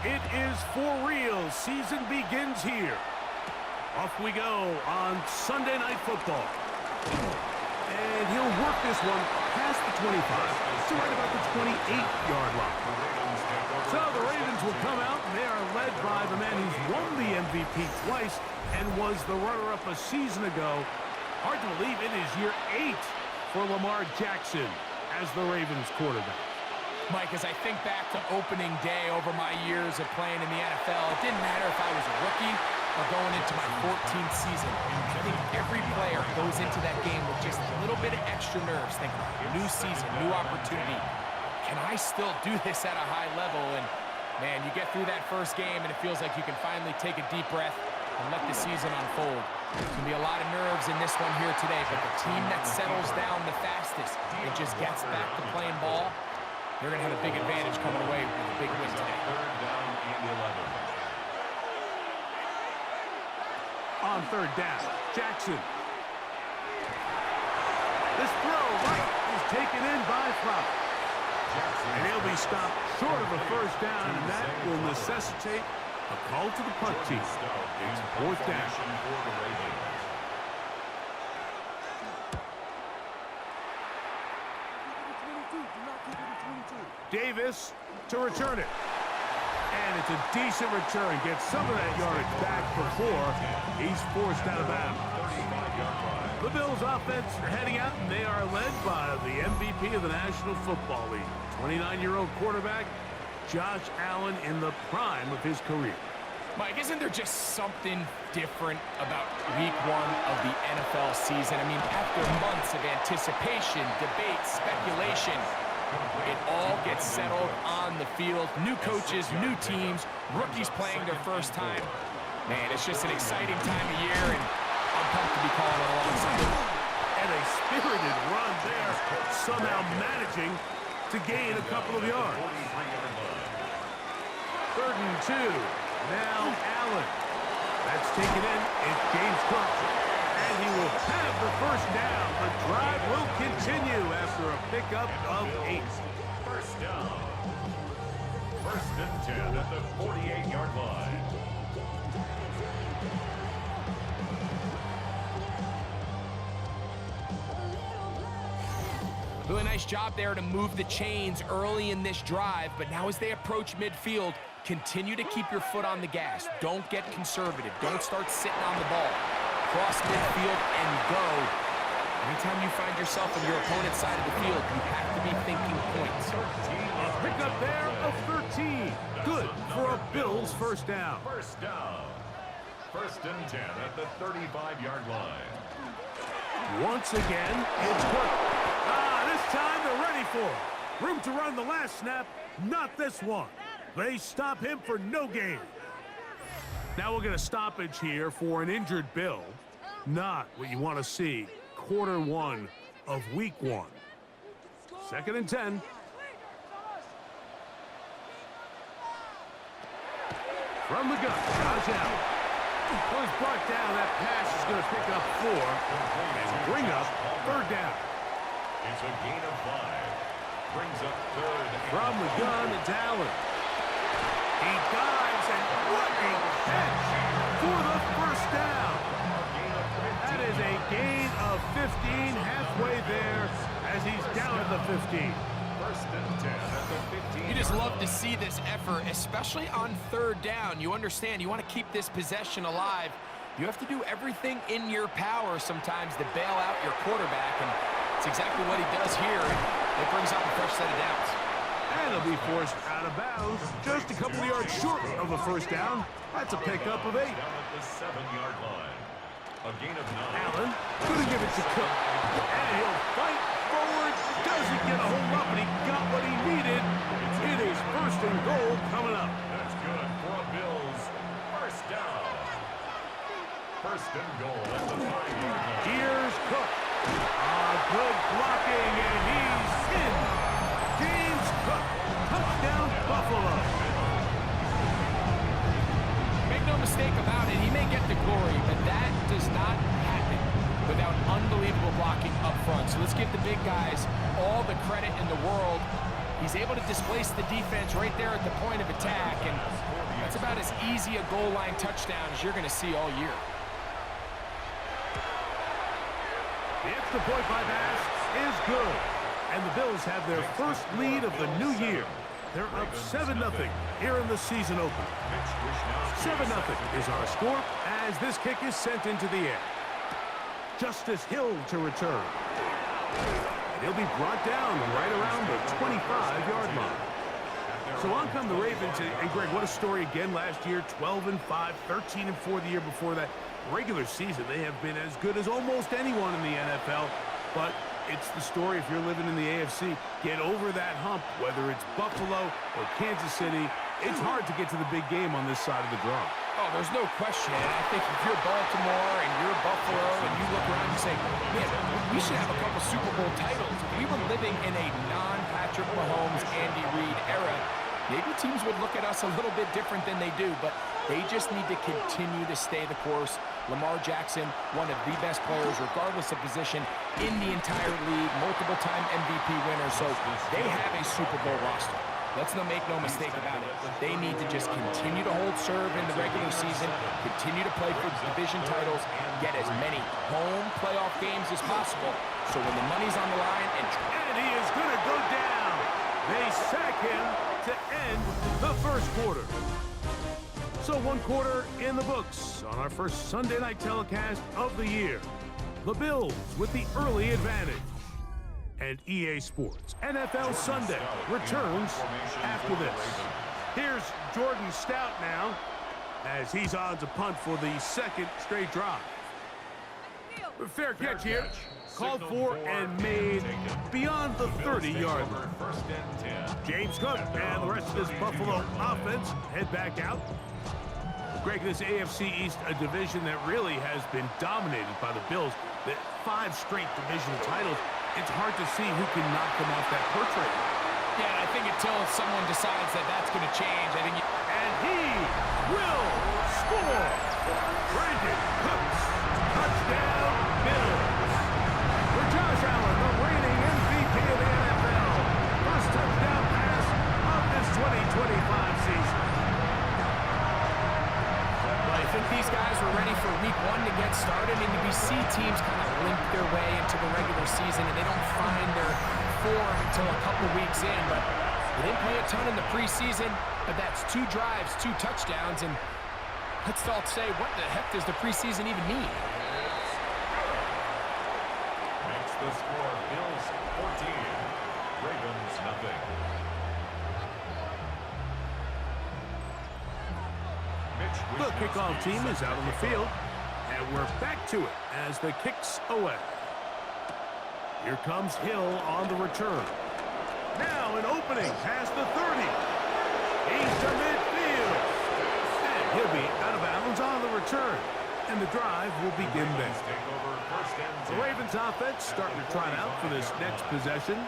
It is for real. Season begins here. Off we go on Sunday Night Football. And he'll work this one past the 25 to right about the 28-yard line. So the Ravens will come out, and they are led by the man who's won the MVP twice and was the runner-up a season ago. Hard to believe it is year 8 for Lamar Jackson as the Ravens quarterback. Mike, as I think back to opening day over my years of playing in the NFL, it didn't matter if I was a rookie or going into my 14th season. I think every player goes into that game with just a little bit of extra nerves, thinking, new season, new opportunity. Can I still do this at a high level? And, man, you get through that first game, and it feels like you can finally take a deep breath and let the season unfold. There's going to be a lot of nerves in this one here today, but the team that settles down the fastest and just gets back to playing ball, they're going to have a big advantage coming away with a big win today. On third down, Jackson. This throw right is taken in by Flowers. And he'll be stopped short of a first down, and that will necessitate a call to the punt team. It's fourth down. Davis to return it. And it's a decent return. Gets some of that yardage back before he's forced out of bounds. The Bills offense are heading out, and they are led by the MVP of the National Football League, 29-year-old quarterback Josh Allen in the prime of his career. Mike, isn't there just something different about week 1 of the NFL season? I mean, after months of anticipation, debate, speculation, it all gets settled on the field. New coaches, new teams, rookies playing their first time. Man, it's just an exciting time of year, and I'm pumped to be calling it alongside. And a spirited run there, somehow managing to gain a couple of yards. 3rd and 2. Now Allen. That's taken in. It's James Cook. And he will have the first down. The drive will continue after a pickup of 8. First down. 1st and 10 at the 48-yard line. Really nice job there to move the chains early in this drive, but now as they approach midfield, continue to keep your foot on the gas. Don't get conservative. Don't start sitting on the ball. Cross midfield and go. Anytime you find yourself on your opponent's side of the field, you have to be thinking points. A pickup there of 13. Good for a Bills first down. First down. 1st and 10 at the 35-yard line. Once again, it's Cook. This time they're ready for it. Room to run the last snap, not this one. They stop him for no gain. Now we'll get a stoppage here for an injured Bill. Not what you want to see. Quarter 1 of week 1. 2nd and 10. From the gun, Josh Allen. Well, he's brought down. That pass is going to pick up 4 and bring up 3rd down. It's a gain of 5. Brings up 3rd. From the gun, it's Allen. He dives, and what a catch for the first down. That is a gain of 15, halfway there as he's down at the 15. 1st and 10 at the 15. You just love to see this effort, especially on 3rd down. You understand, you want to keep this possession alive. You have to do everything in your power sometimes to bail out your quarterback, and it's exactly what he does here. It brings up a fresh set of downs. And he'll be forced out of bounds, just a couple of yards short of a first down. That's a pickup of 8. Down at the 7-yard line. A gain of 9. Allen couldn't give it to Cook. And he'll fight forward. Doesn't get a hold up, and he got what he needed. It is 1st and goal coming up. That's good for a Bills first down. 1st and goal at the 5-yard line. Here's Cook. Good blocking, and he's in. James Cook, touchdown Buffalo. Make no mistake about it, he may get the glory, but that does not happen without unbelievable blocking up front. So let's give the big guys all the credit in the world. He's able to displace the defense right there at the point of attack, and that's about as easy a goal line touchdown as you're going to see all year. The extra point by Bass is good. And the Bills have their first lead of the new year. They're up 7-0 here in the season opener. 7-0 is our score as this kick is sent into the air. Justice Hill to return. And he'll be brought down right around the 25-yard line. So on come the Ravens. And Greg, what a story again last year. 12-5, 13-4 the year before that. Regular season, they have been as good as almost anyone in the NFL. But it's the story if you're living in the AFC. Get over that hump, whether it's Buffalo or Kansas City. It's hard to get to the big game on this side of the draw. Oh, there's no question. And I think if you're Baltimore and you're Buffalo and you look around and you say, man, we should have a couple Super Bowl titles. If we were living in a non-Patrick Mahomes, Andy Reid era, maybe teams would look at us a little bit different than they do, but they just need to continue to stay the course. Lamar Jackson, one of the best players, regardless of position, in the entire league, multiple-time MVP winner, so they have a Super Bowl roster. Let's make no mistake about it. They need to just continue to hold serve in the regular season, continue to play for division titles, get as many home playoff games as possible, so when the money's on the line, and he is going to go down. They sack him to end the first quarter. So one quarter in the books on our first Sunday night telecast of the year. The Bills with the early advantage. And EA Sports NFL Sunday returns after this. Here's Jordan Stout now as he's on to punt for the second straight drive. Fair catch here. Called for and made beyond the 30-yard line. James Cook and the rest of this Buffalo offense head back out. Greg, this AFC East, a division that really has been dominated by the Bills. The 5 straight division titles. It's hard to see who can knock them off that perch rate. Yeah, and I think until someone decides that that's going to change, I think... And he will score! Brandon Cooks, touchdown Bills! For Josh Allen, the reigning MVP of the NFL. First touchdown pass of this 2025 season. I think these guys were ready for week 1 to get started, and we see teams kind of limp their way into the regular season, and they don't find their form until a couple weeks in. But they didn't play a ton in the preseason, but that's 2 drives, 2 touchdowns, and let's all say, what the heck does the preseason even mean? Makes the score Bills 14, Ravens nothing. The kickoff team is out on the field, and we're back to it as the kick's away. Here comes Hill on the return. Now an opening past the 30. He's to midfield. And he'll be out of bounds on the return. And the drive will begin then. The Ravens offense starting to trot out for this next possession.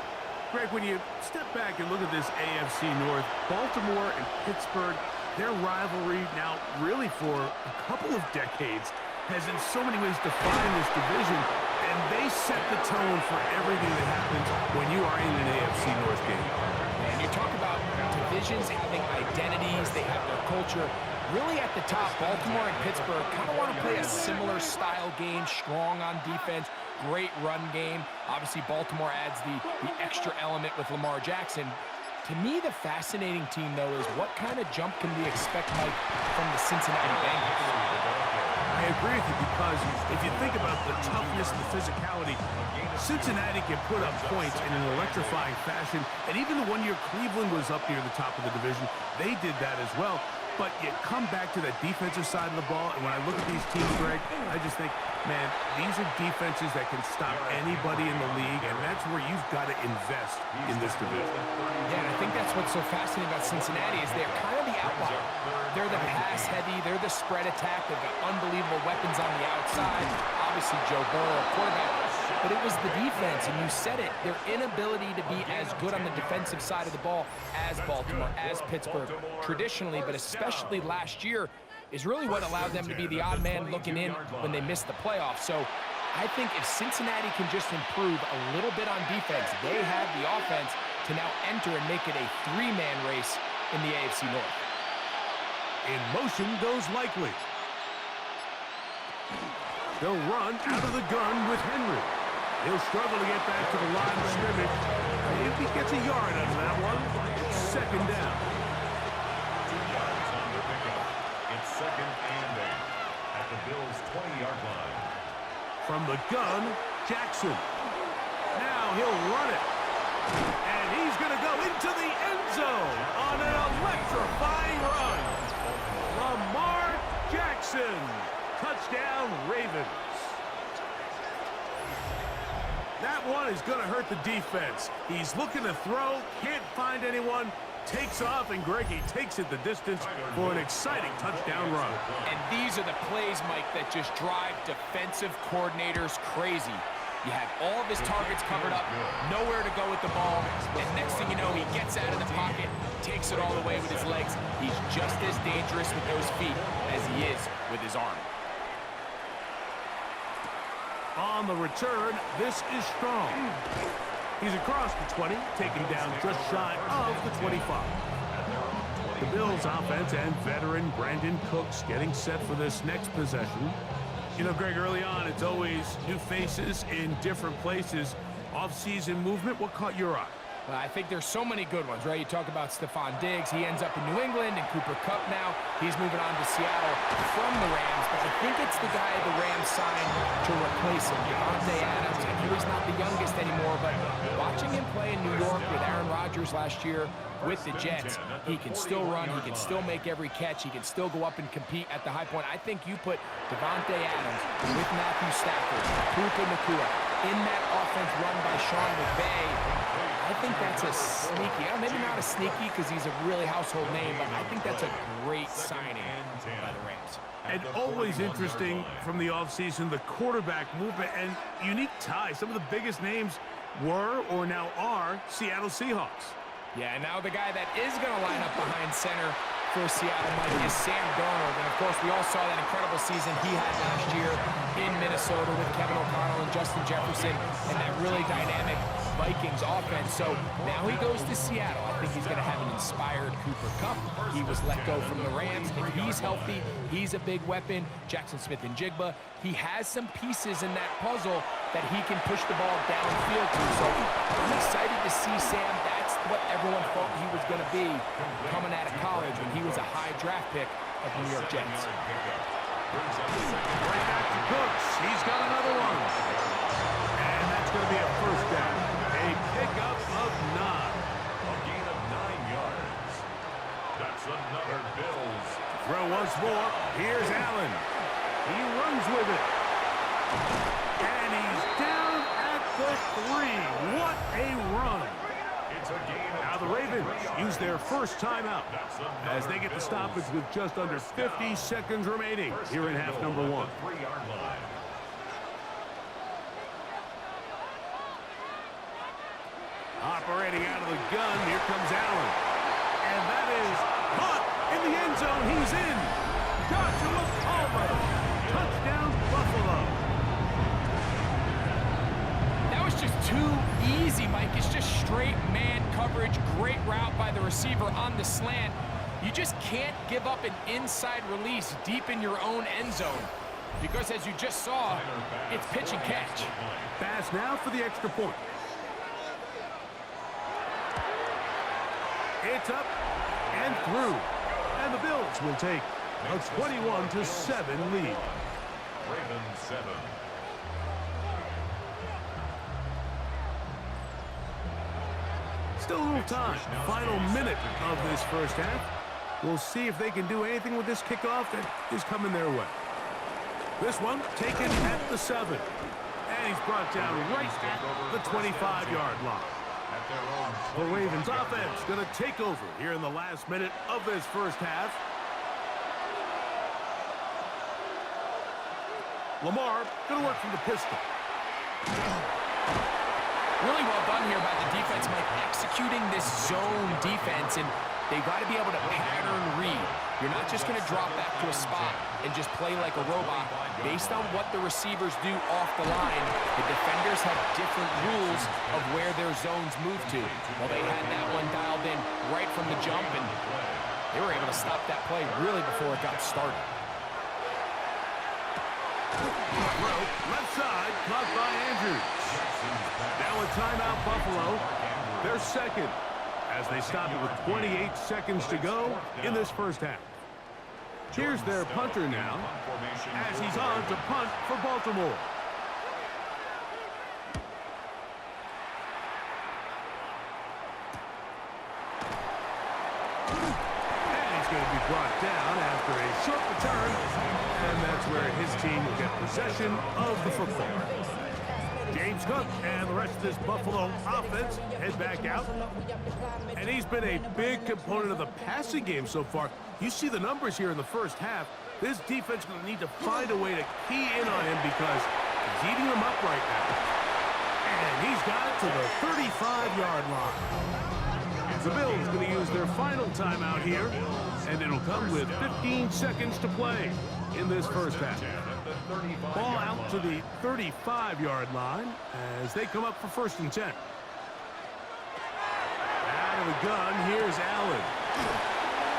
Greg, when you step back and look at this AFC North, Baltimore and Pittsburgh, their rivalry now really for a couple of decades has in so many ways defined this division, and they set the tone for everything that happens when you are in an AFC North game. And you talk about divisions having identities, they have their culture. Really at the top, Baltimore and Pittsburgh kind of want to play a similar style game, strong on defense, great run game. Obviously, Baltimore adds the extra element with Lamar Jackson. To me, the fascinating team, though, is what kind of jump can we expect, Mike, from the Cincinnati Bengals? I agree with you because if you think about the toughness and the physicality, Cincinnati can put up points in an electrifying fashion. And even the one year Cleveland was up near the top of the division, they did that as well. But you come back to that defensive side of the ball, and when I look at these teams, Greg, I just think, man, these are defenses that can stop anybody in the league, and that's where you've got to invest in this division. Yeah, and I think that's what's so fascinating about Cincinnati is they're kind of the outlier. They're the pass-heavy, they're the spread attack, they've got unbelievable weapons on the outside. Obviously, Joe Burrow, quarterback. But it was the defense, and you said it, their inability to be as good on the defensive side of the ball as Baltimore, as Pittsburgh, traditionally, but especially last year, is really what allowed them to be the odd man looking in when they missed the playoffs. So I think if Cincinnati can just improve a little bit on defense, they have the offense to now enter and make it a three-man race in the AFC North. In motion goes Likely. They'll run out of the gun with Henry. He'll struggle to get back to the line of scrimmage. If he gets a yard out of that one, it's second down. 2 yards on the pickup. It's second and 8 at the Bills' 20-yard line. From the gun, Jackson. Now he'll run it. And he's going to go into the end zone on an electrifying run. Lamar Jackson. Touchdown, Ravens. That one is going to hurt the defense. He's looking to throw, can't find anyone, takes off, and Greggy takes it the distance for an exciting touchdown run. And these are the plays, Mike, that just drive defensive coordinators crazy. You have all of his targets covered up, nowhere to go with the ball, and next thing you know, he gets out of the pocket, takes it all the way with his legs. He's just as dangerous with those feet as he is with his arm. On the return, this is Strong. He's across the 20, taken down just shy of the 25. The Bills offense and veteran Brandon Cooks getting set for this next possession. You know, Greg, early on, it's always new faces in different places. Off-season movement, what caught your eye? I think there's so many good ones, right? You talk about Stephon Diggs. He ends up in New England, and Cooper Kupp now. He's moving on to Seattle from the Rams, but I think it's the guy the Rams signed to replace him, Davante Adams. I know he's not the youngest anymore, but watching him play in New York with Aaron Rodgers last year with the Jets, he can still run, he can still make every catch, he can still go up and compete at the high point. I think you put Davante Adams with Matthew Stafford, Puka Nacua, in that offense run by Sean McVay. I think that's a sneaky, maybe not a sneaky because he's a really household name, but I think that's a great signing by the Rams. And always interesting from the offseason, the quarterback movement and unique ties. Some of the biggest names were or now are Seattle Seahawks. Yeah, and now the guy that is going to line up behind center for Seattle, Mike, is Sam Darnold. And, of course, we all saw that incredible season he had last year in Minnesota with Kevin O'Connell and Justin Jefferson and that really dynamic Vikings offense. So now he goes to Seattle. I think he's going to have an inspired Cooper Kupp. He was let go from the Rams. If he's healthy, he's a big weapon. Jackson Smith-Njigba, he has some pieces in that puzzle that he can push the ball downfield to. So I'm excited to see Sam. That's what everyone thought he was going to be coming out of college when he was a high draft pick of the New York Jets. Right back to Cooks. He's got another one. And that's going to be a first down. A pickup of 9. A gain of 9 yards. That's another Bills. Throw once more. Here's Allen. He runs with it. And he's down at the 3. What a run. It's a gain of Now the Ravens use their first timeout as they get the stoppage with just under 50 seconds remaining here in half number 1. 3-yard line. Operating out of the gun, here comes Allen. And that is caught in the end zone. He's in. Joshua Palmer. Touchdown, Buffalo. That was just too easy, Mike. It's just straight man coverage. Great route by the receiver on the slant. You just can't give up an inside release deep in your own end zone because, as you just saw, it's pitch and catch. Pass now for the extra point. It's up and through. And the Bills will take a 21-7 lead. Ravens 7. Still a little time. Final minute of this first half. We'll see if they can do anything with this kickoff that is coming their way. This one taken at the 7. And he's brought down right at the 25-yard line. The Ravens offense going to take over here in the last minute of this first half. Lamar going to work from the pistol. Really well done here by the defense, Mike, executing this zone defense, and they've got to be able to pattern read. You're not just going to drop back to a spot and just play like a robot. Based on what the receivers do off the line, the defenders have different rules of where their zones move to. Well, they had that one dialed in right from the jump, and they were able to stop that play really before it got started. Left side, caught by Andrews. Now a timeout, Buffalo. They're second as they stop it with 28 seconds to go in this first half. Here's their punter now as he's on to punt for Baltimore. And he's going to be brought down after a short return. And that's where his team will get possession of the football. James Cook and the rest of this Buffalo offense head back out. And he's been a big component of the passing game so far. You see the numbers here in the first half. This defense is going to need to find a way to key in on him because he's eating them up right now. And he's got it to the 35-yard line. The Bills going to use their final timeout here, and it'll come with 15 seconds to play in this first half. Ball out to the 35-yard line as they come up for 1st and 10. Out of the gun, here's Allen.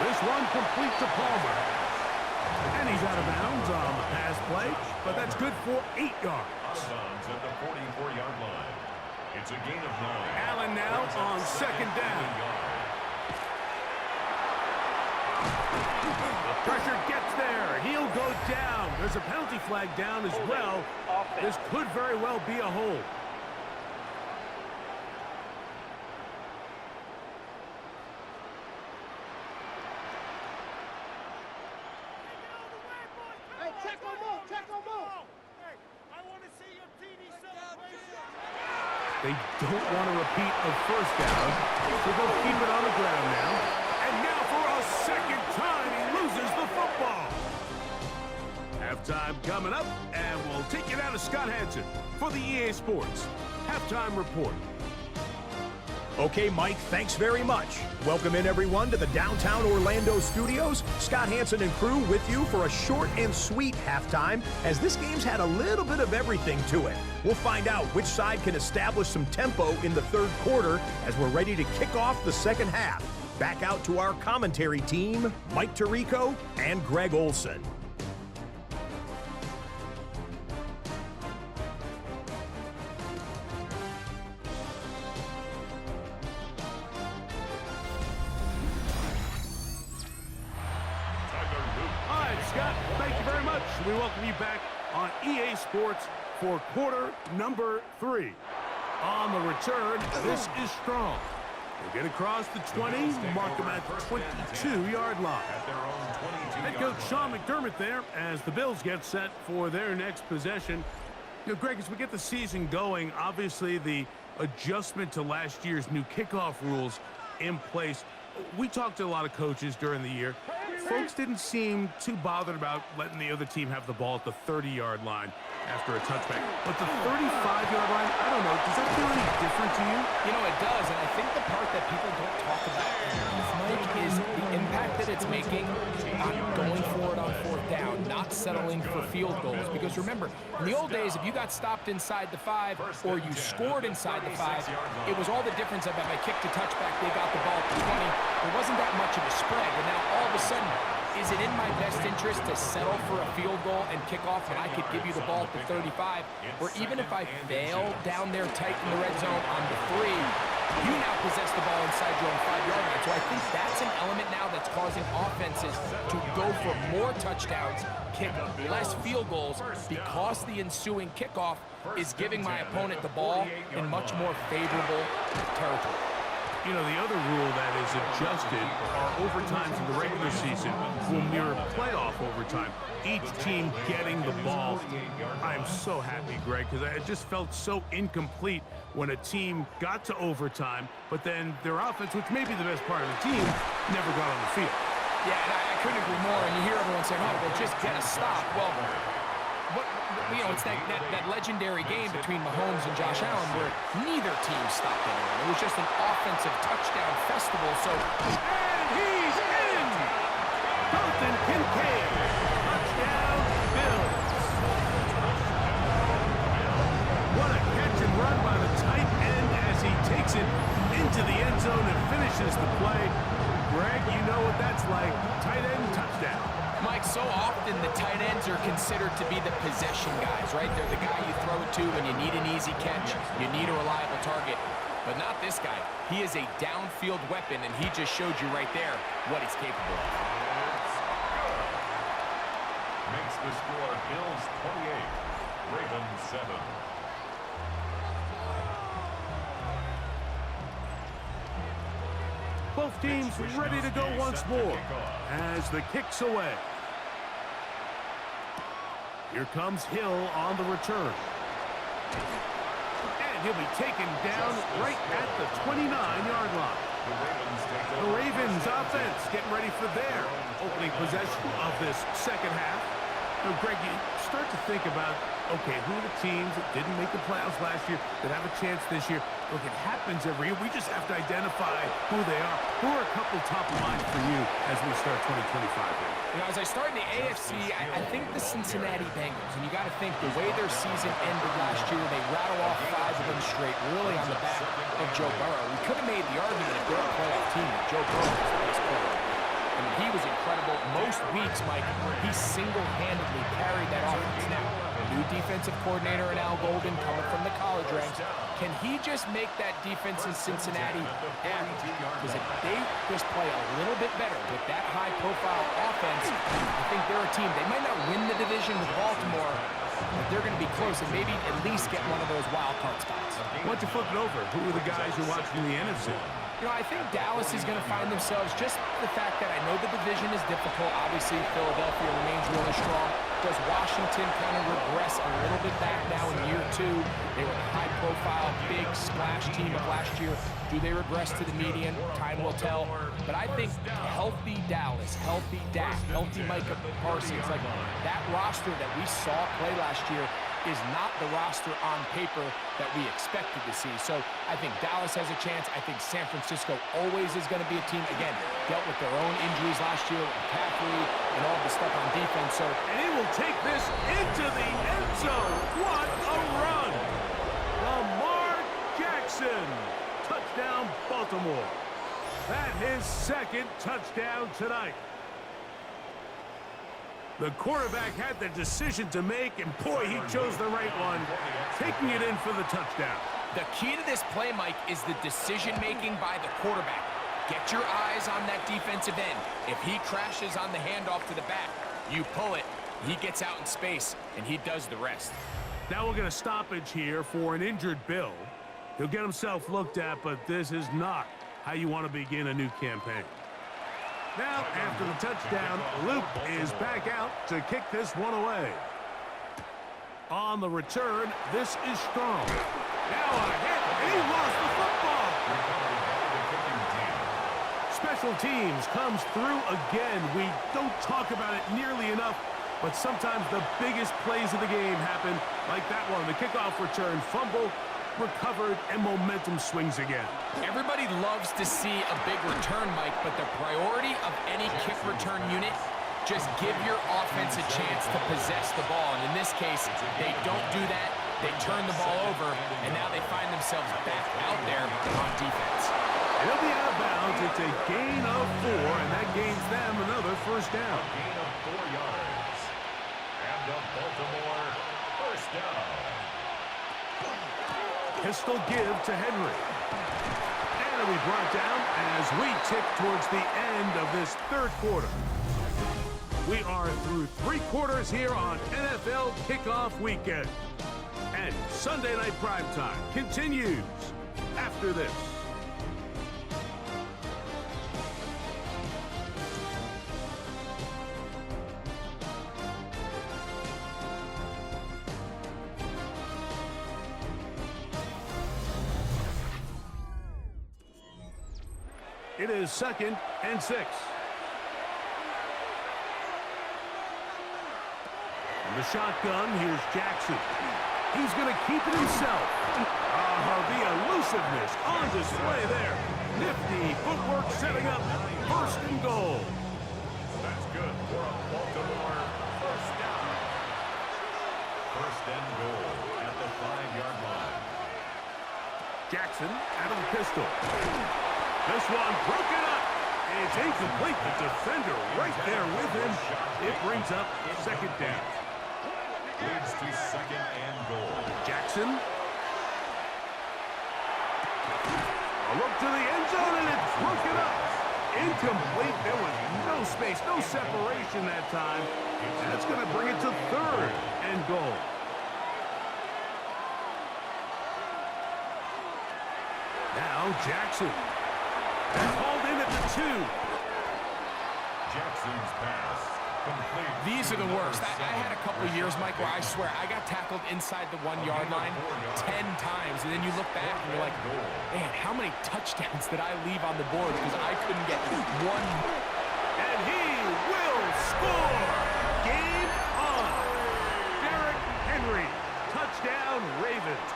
This one complete to Palmer. And he's out of bounds on the pass play, but that's good for 8 yards. Out at the 44-yard line. It's a gain of 9. Allen now on 2nd down. The pressure gets there. He'll go down. There's a penalty flag down as well. This could very well be a hold. They don't want a repeat of 1st down, so they'll keep it on the ground now. And now for a 2nd time, he loses the football. Halftime coming up, and we'll take it out of Scott Hanson for the EA Sports Halftime Report. Okay, Mike, thanks very much. Welcome in, everyone, to the downtown Orlando studios. Scott Hanson and crew with you for a short and sweet halftime, as this game's had a little bit of everything to it. We'll find out which side can establish some tempo in the 3rd quarter as we're ready to kick off the 2nd half. Back out to our commentary team, Mike Tirico and Greg Olson. Scott, thank you very much. We welcome you back on EA Sports for quarter number 3. On the return, this is Strong. They get across the 20, mark them at the 22-yard line. Head coach Sean McDermott there as the Bills get set for their next possession. You know, Greg, as we get the season going, obviously the adjustment to last year's new kickoff rules in place. We talked to a lot of coaches during the year. Folks didn't seem too bothered about letting the other team have the ball at the 30-yard line after a touchback. But the 35-yard line, I don't know, does that feel any different to you? You know, it does, and I think the part that people don't talk about, Mike, is the impact that it's making on going for it on 4th down, not settling for field goals. Because remember, in the old days, if you got stopped inside the 5 or you scored inside the 5, it was all the difference of if I kicked a touchback, they got the ball at the 20. There wasn't that much of a spread, and now all of a sudden, is it in my best interest to settle for a field goal and kick off when I could give you the ball at the 35? Or even if I fail down there tight in the red zone on the 3, you now possess the ball inside your own 5-yard line. So I think that's an element now that's causing offenses to go for more touchdowns, kick less field goals, because the ensuing kickoff is giving my opponent the ball in much more favorable territory. You know, the other rule that is adjusted are overtimes in the regular season will mirror playoff overtime. Each team getting the ball. I'm so happy, Greg, because I just felt so incomplete when a team got to overtime, but then their offense, which may be the best part of the team, never got on the field. Yeah, and I couldn't agree more. And you hear everyone saying, oh, well, just get a stop. Well, it's that legendary game between Mahomes and Josh Allen where neither team stopped anyone. It was just an offensive touchdown festival. So, and he's in! Both takes it into the end zone and finishes the play. Greg, you know what that's like. Tight end touchdown. Mike, so often the tight ends are considered to be the possession guys, right? They're the guy you throw it to when you need an easy catch, you need a reliable target. But not this guy. He is a downfield weapon, and he just showed you right there what he's capable of. Makes the score Bills 28, Ravens 7. Both teams ready to go once more as the kick's away. Here comes Hill on the return. And he'll be taken down right at the 29-yard line. The Ravens offense getting ready for their opening possession of this second half. Now, Greg, you start to think about, okay, who are the teams that didn't make the playoffs last year that have a chance this year? Look, it happens every year. We just have to identify who they are. Who are a couple top of mind for you as we start 2025 here? You know, as I start in the AFC, I think the Cincinnati Bengals, and you got to think the way their season ended last year, they rattle off 5 of them straight, really on the back of Joe Burrow. We could have made the argument if they're a playoff team that Joe Burrow was the best player. I mean, he was incredible. Most weeks, Mike, he single-handedly carried that offense. Now, new defensive coordinator in Al Golden coming from the college ranks. Can he just make that defense in Cincinnati act? Because if they just play a little bit better with that high-profile offense, I think they're a team. They might not win the division with Baltimore, but they're going to be close and maybe at least get one of those wild card spots. Why don't you flip it over? Who are the guys you're watching in the NFC? You know, I think Dallas is going to find themselves, just the fact that I know the division is difficult. Obviously, Philadelphia remains really strong. Does Washington kind of regress a little bit back now in year 2? They were the high-profile, big splash team of last year. Do they regress to the median? Time will tell. But I think healthy Dallas, healthy Dak, healthy Micah Parsons, like that roster that we saw play last year is not the roster on paper that we expected to see. So I think Dallas has a chance. I think San Francisco always is going to be a team, again, dealt with their own injuries last year with McCaffrey and all the stuff on defense. So, and he will take this into the end zone. What a run! Lamar Jackson, touchdown Baltimore. That his second touchdown tonight. The quarterback had the decision to make, and boy, he chose the right one, taking it in for the touchdown. The key to this play, Mike, is the decision-making by the quarterback. Get your eyes on that defensive end. If he crashes on the handoff to the back, you pull it, he gets out in space, and he does the rest. Now we're going to stoppage here for an injured Bill. He'll get himself looked at, but this is not how you want to begin a new campaign. Now, after the touchdown, Luke is back out to kick this one away. On the return, this is strong. Now a hit, and he lost the football. Special teams comes through again. We don't talk about it nearly enough, but sometimes the biggest plays of the game happen like that one. The kickoff return, fumble, recovered, and momentum swings again. Everybody loves to see a big return, Mike, but the priority of any kick return unit, just give your offense a chance to possess the ball. And in this case, they don't do that. They turn the ball over, and now they find themselves back out there on defense. It'll be out of bounds. It's a gain of 4, and that gains them another first down. A gain of 4 yards. And the Baltimore first down. Pistol give to Henry. And it'll be brought down as we tick towards the end of this third quarter. We are through 3 quarters here on NFL Kickoff Weekend. And Sunday Night Primetime continues after this. It is 2nd and 6. From the shotgun, here's Jackson. He's going to keep it himself. The elusiveness on display there. Nifty footwork setting up 1st and goal. That's good for a Baltimore first down. 1st and goal at the 5-yard line. Jackson out of the pistol. This one broken up. It's incomplete. The defender right there with him. It brings up second down. Leads to second and goal. Jackson. A look to the end zone, and it's broken up. Incomplete. There was no space, no separation that time. That's going to bring it to third and goal. Now Jackson. That's hauled in at the 2. Jackson's pass complete. These are the worst. I had a couple of years, Mike, where I swear I got tackled inside the 1-yard line 10 times, and then you look back and you're like, man, how many touchdowns did I leave on the board because I couldn't get one? And he will score! Game on! Derrick Henry, touchdown Ravens.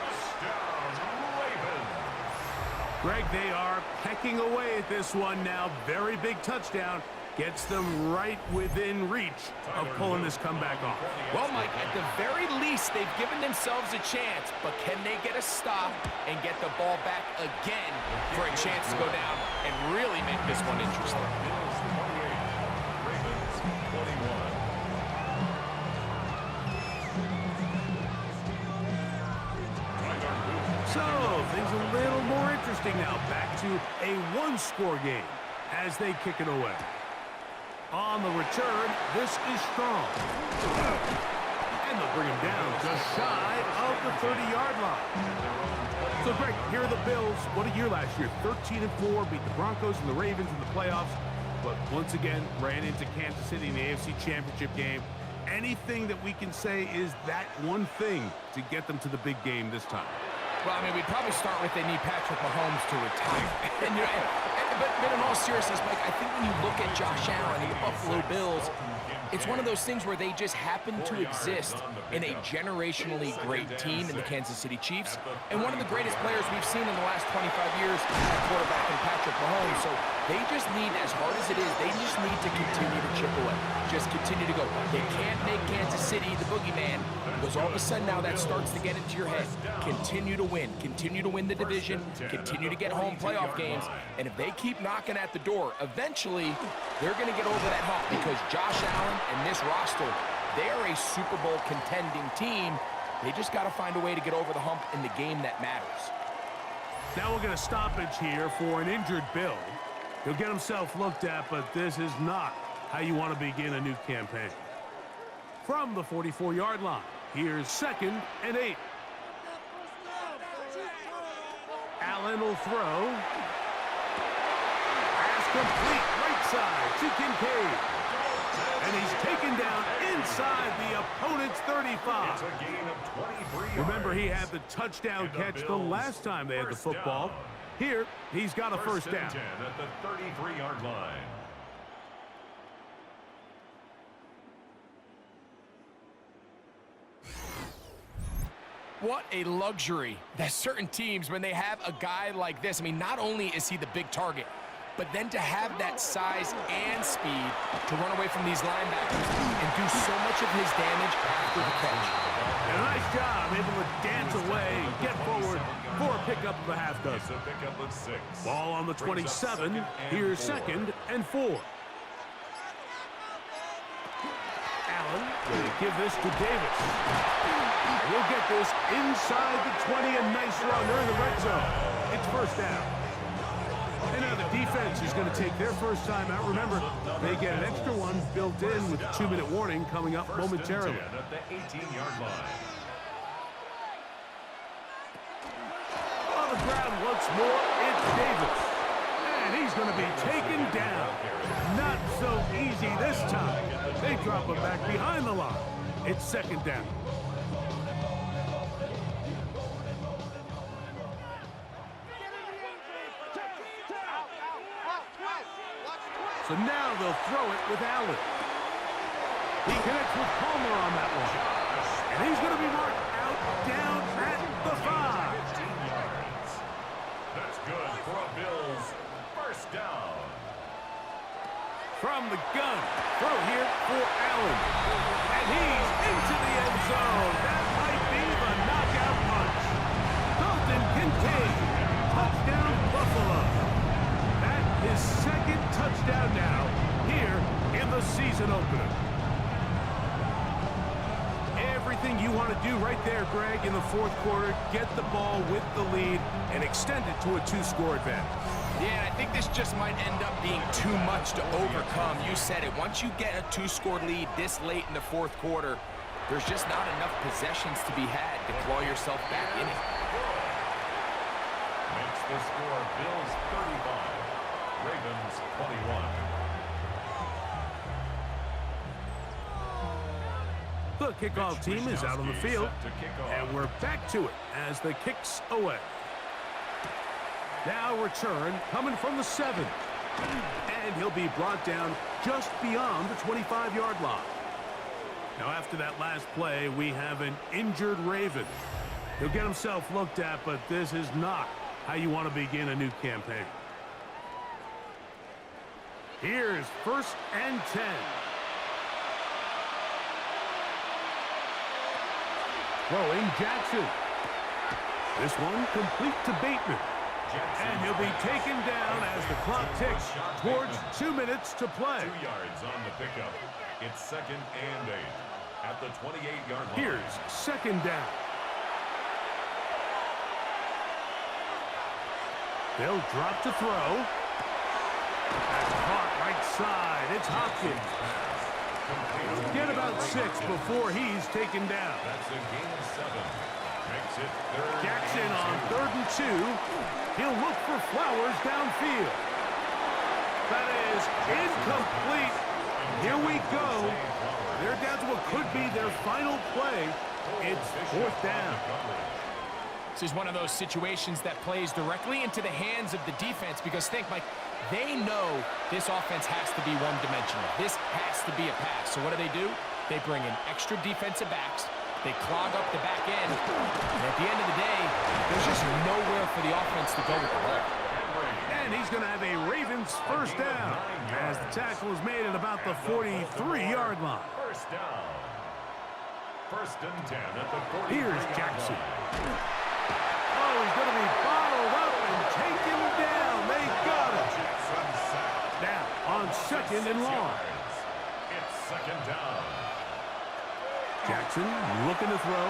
Greg, they are pecking away at this one now. Very big touchdown. Gets them right within reach of pulling this comeback off. Well, Mike, at the very least, they've given themselves a chance, but can they get a stop and get the ball back again for a chance to go down and really make this one interesting? Bills 28, Ravens 21. So, things a little more interesting now. Back to a one-score game as they kick it away. On the return, this is strong. And they'll bring him down just shy of the 30-yard line. So, Greg, here are the Bills. What a year last year. 13-4, beat the Broncos and the Ravens in the playoffs. But once again, ran into Kansas City in the AFC Championship game. Anything that we can say is that one thing to get them to the big game this time? Well, I mean, we'd probably start with they need Patrick Mahomes to retire. But in all seriousness, Mike, I think when you look at Josh Allen and the Buffalo Bills, it's one of those things where they just happen to exist in a generationally great team in the Kansas City Chiefs, and one of the greatest players we've seen in the last 25 years at quarterback in Patrick Mahomes. So they just need, as hard as it is, they just need to continue to chip away. Just continue to go. They can't make Kansas City the boogeyman, because all of a sudden now that starts to get into your head. Continue to win the division, continue to get home playoff games, and if they keep knocking at the door, eventually they're going to get over that hump, because Josh Allen and this roster, they are a Super Bowl contending team. They just got to find a way to get over the hump in the game that matters. Now we're going to stoppage here for an injured Bill. He'll get himself looked at, but this is not how you want to begin a new campaign. From the 44-yard line, here's 2nd and 8. Allen will throw. Pass complete, right side to Kincaid. And he's taken down inside the opponent's 35. It's a gain of 23 yards. Remember, he had the touchdown catch the last time they had the football. Here, he's got a first down. 10 at the 33-yard line. What a luxury that certain teams, when they have a guy like this, I mean, not only is he the big target, but then to have that size and speed to run away from these linebackers and do so much of his damage after the catch. And a nice job, able to dance away, get forward for a pickup of a half dozen. Pickup of 6. Ball on the 27. Here's 2nd and 4. Allen going to give this to Davis. He'll get this inside the 20, a nice run. They're in the red zone. It's first down. And now the defense is going to take their first time out. Remember, they get an extra one built in with a 2-minute warning coming up momentarily. At the 18-yard line. On the ground once more, it's Davis. And he's going to be taken down. Not so easy this time. They drop him back behind the line. It's 2nd down. So now they'll throw it with Allen. He connects with Palmer on that one. And he's going to be marked out down at the 5. 15 yards. That's good for a Bills first down. From the gun, throw here for Allen. And he's into the end zone. That might be the knockout punch. Dalton Kincaid season opener. Everything you want to do right there, Greg, in the fourth quarter, get the ball with the lead and extend it to a two-score advantage. Yeah, and I think this just might end up being too much to overcome. You said it. Once you get a two-score lead this late in the fourth quarter, there's just not enough possessions to be had to claw yourself back in it. Makes the score Bills 35, Ravens 21. The kickoff team is out on the field, and we're back to it as the kick's away. Now return coming from the 7. And he'll be brought down just beyond the 25-yard line. Now after that last play, we have an injured Raven. He'll get himself looked at, but this is not how you want to begin a new campaign. Here's 1st and 10. Throwing Jackson. This one complete to Bateman. And he'll be taken down as the clock ticks towards 2 minutes to play. 2 yards on the pickup. It's 2nd and 8 at the 28-yard line. Here's 2nd down. They'll drop to throw. That's caught right side. It's Hopkins. He'll get about 6 before he's taken down. That's a gain of 7. Makes it 3rd. Jackson on 3rd and 2. He'll look for Flowers downfield. That is incomplete. Here we go. They're down to what could be their final play. It's 4th down. This is one of those situations that plays directly into the hands of the defense because think, Mike, they know this offense has to be one-dimensional. This has to be a pass. So what do? They bring in extra defensive backs. They clog up the back end. And at the end of the day, there's just nowhere for the offense to go with the ball. And he's going to have a Ravens 1st down as the tackle is made at about the 43-yard line. 1st down. 1st and 10 at the 40. Here's Jackson. Oh, he's going to be bottled up and taken down. They got it. Now on 2nd and long. It's 2nd down. Jackson looking to throw.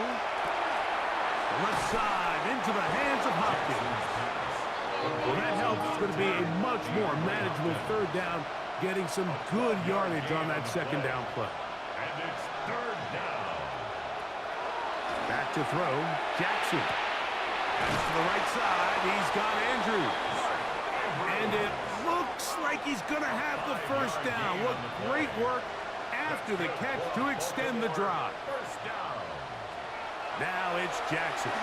Left side into the hands of Hopkins. Well, that helps. It's going to be a much more manageable 3rd down, getting some good yardage on that 2nd down play. And it's 3rd down. Back to throw. Jackson. Pass to the right side. He's got Andrews. And it looks like he's going to have the 1st down. What great work after the catch to extend the drive. 1st down. Now it's Jackson.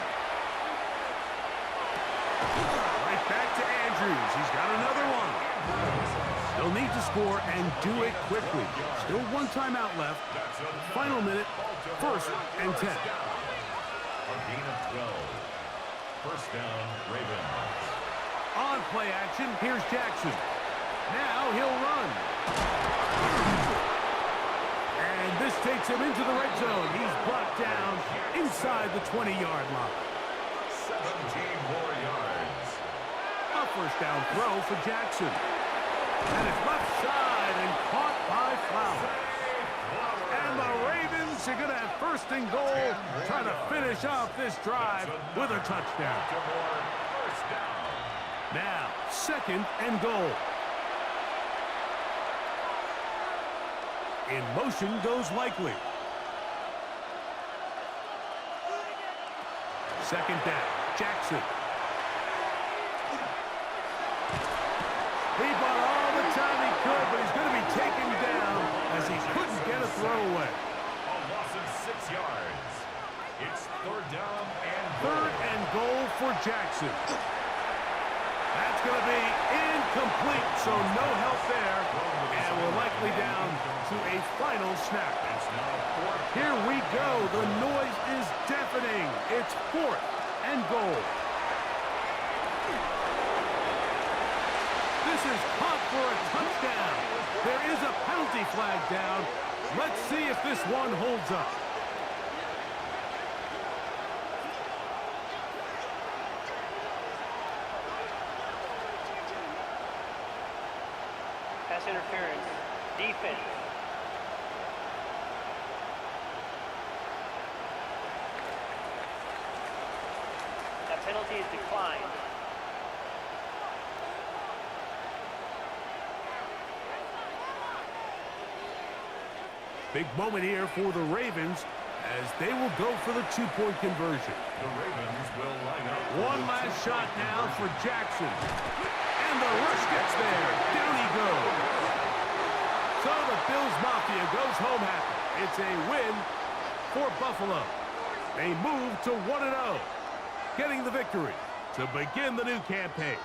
Right back to Andrews. He's got another one. They'll need to score and do it quickly. Still 1 timeout left. Final minute, 1st and 10. A gain of 12. 1st down, Ravens. On play action, here's Jackson. Now he'll run. And this takes him into the red zone. He's brought down inside the 20-yard line. 17 more yards. A 1st down throw for Jackson. And it's left side and caught by Flowers. And the Ravens are going to have 1st and goal, trying to finish off this drive with a touchdown. Now, 2nd and goal. In motion goes Likely. 2nd down, Jackson. He bought all the time he could, but he's going to be taken down as he couldn't get a throwaway. A loss of 6 yards. It's 3rd down and 3rd and goal for Jackson. That's going to be incomplete, so no help there. And we're likely down to a final snap. Here we go. The noise is deafening. It's 4th and goal. This is caught for a touchdown. There is a penalty flag down. Let's see if this one holds up. Pass interference. Defense. Penalty is declined. Big moment here for the Ravens as they will go for the two-point conversion. The Ravens will line up. One last shot now for Jackson. And the rush gets there. Down he goes. So the Bills Mafia goes home happy. It's a win for Buffalo. They move to 1-0, getting the victory to begin the new campaign.